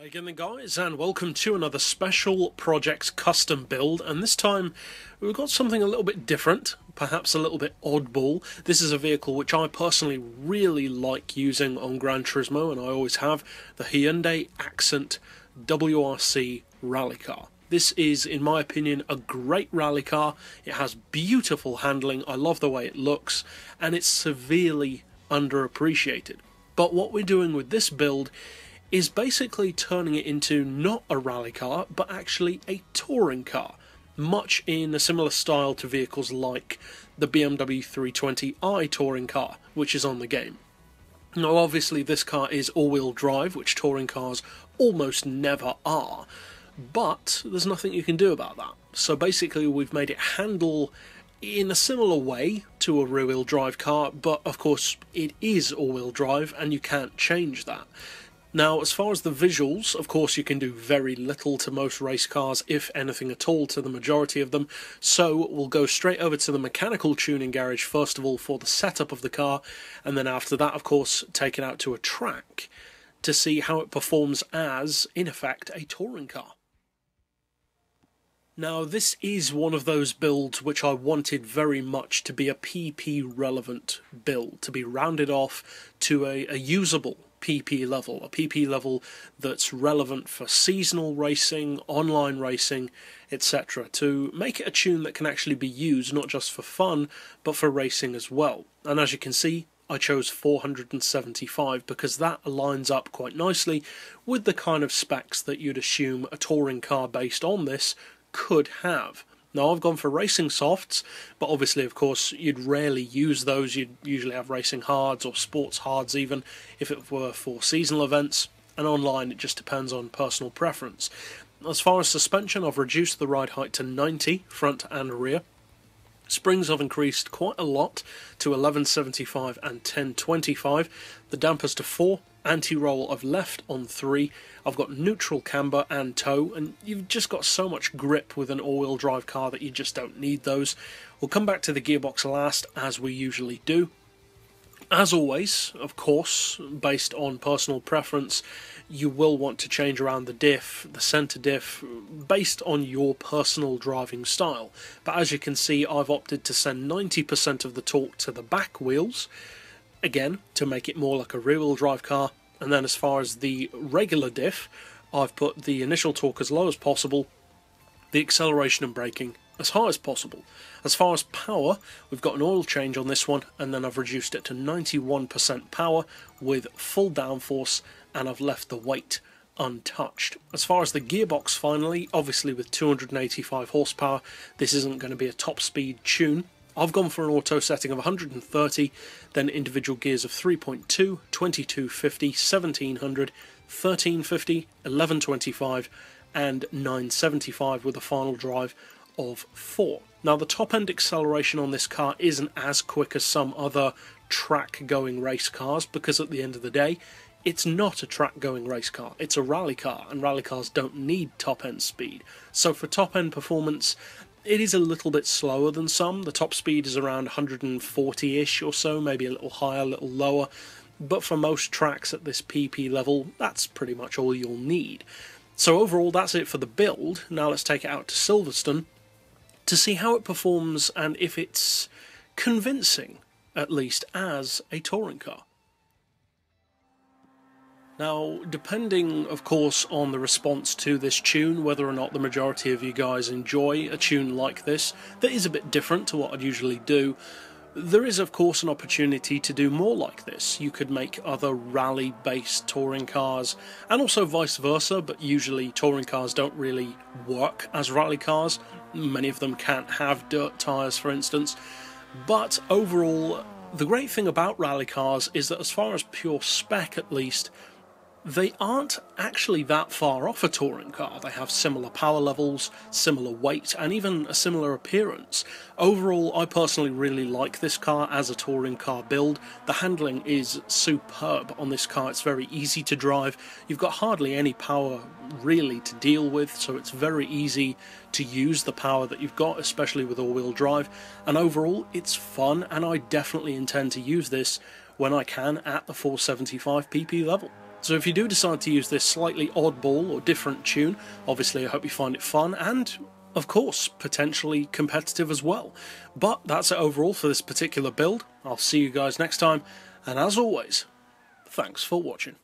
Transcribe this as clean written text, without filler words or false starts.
Again then guys, and welcome to another Special Projects custom build, and this time we've got something a little bit different, perhaps a little bit oddball. This is a vehicle which I personally really like using on Gran Turismo, and I always have, the Hyundai Accent WRC rally car. This is, in my opinion, a great rally car. It has beautiful handling, I love the way it looks, and it's severely underappreciated. But what we're doing with this build is basically turning it into not a rally car, but actually a touring car, much in a similar style to vehicles like the BMW 320i touring car, which is on the game. Now obviously this car is all-wheel drive, which touring cars almost never are, but there's nothing you can do about that. So basically we've made it handle in a similar way to a rear-wheel drive car, but of course it is all-wheel drive and you can't change that. Now, as far as the visuals, of course you can do very little to most race cars, if anything at all to the majority of them, so we'll go straight over to the mechanical tuning garage first of all for the setup of the car, and then after that, of course, take it out to a track to see how it performs as, in effect, a touring car. Now, this is one of those builds which I wanted very much to be a PP relevant build, to be rounded off to a usable PP level, a PP level that's relevant for seasonal racing, online racing, etc., to make it a tune that can actually be used not just for fun, but for racing as well. And as you can see, I chose 475 because that aligns up quite nicely with the kind of specs that you'd assume a touring car based on this could have. Now I've gone for racing softs, but obviously of course you'd rarely use those. You'd usually have racing hards or sports hards even if it were for seasonal events, and online it just depends on personal preference. As far as suspension, I've reduced the ride height to 90 front and rear. Springs I've increased quite a lot to 1175 and 1025. The dampers to 4. Anti-roll I've left on 3. I've got neutral camber and tow, and you've just got so much grip with an all-wheel drive car that you just don't need those. We'll come back to the gearbox last, as we usually do. As always, of course, based on personal preference, you will want to change around the diff, the centre diff, based on your personal driving style. But as you can see, I've opted to send 90% of the torque to the back wheels, again, to make it more like a rear-wheel drive car. And then as far as the regular diff, I've put the initial torque as low as possible, the acceleration and braking as high as possible. As far as power, we've got an oil change on this one, and then I've reduced it to 91% power with full downforce, and I've left the weight untouched. As far as the gearbox finally, obviously with 285 horsepower, this isn't going to be a top speed tune. I've gone for an auto setting of 130, then individual gears of 3.2, 2250, 1700, 1350, 1125 and 975 with a final drive of 4. Now the top end acceleration on this car isn't as quick as some other track going race cars, because at the end of the day it's not a track going race car, it's a rally car, and rally cars don't need top end speed. So for top end performance, it is a little bit slower than some. The top speed is around 140-ish or so, maybe a little higher, a little lower. But for most tracks at this PP level, that's pretty much all you'll need. So overall, that's it for the build. Now let's take it out to Silverstone to see how it performs and if it's convincing, at least, as a touring car. Now, depending, of course, on the response to this tune, whether or not the majority of you guys enjoy a tune like this, that is a bit different to what I'd usually do, there is, of course, an opportunity to do more like this. You could make other rally-based touring cars, and also vice versa, but usually touring cars don't really work as rally cars. Many of them can't have dirt tyres, for instance. But overall, the great thing about rally cars is that as far as pure spec, at least, they aren't actually that far off a touring car. They have similar power levels, similar weight, and even a similar appearance. Overall, I personally really like this car as a touring car build. The handling is superb on this car. It's very easy to drive. You've got hardly any power really to deal with, so it's very easy to use the power that you've got, especially with all-wheel drive. And overall, it's fun, and I definitely intend to use this when I can at the 475 PP level. So if you do decide to use this slightly oddball or different tune, obviously I hope you find it fun and, of course, potentially competitive as well. But that's it overall for this particular build. I'll see you guys next time, and as always, thanks for watching.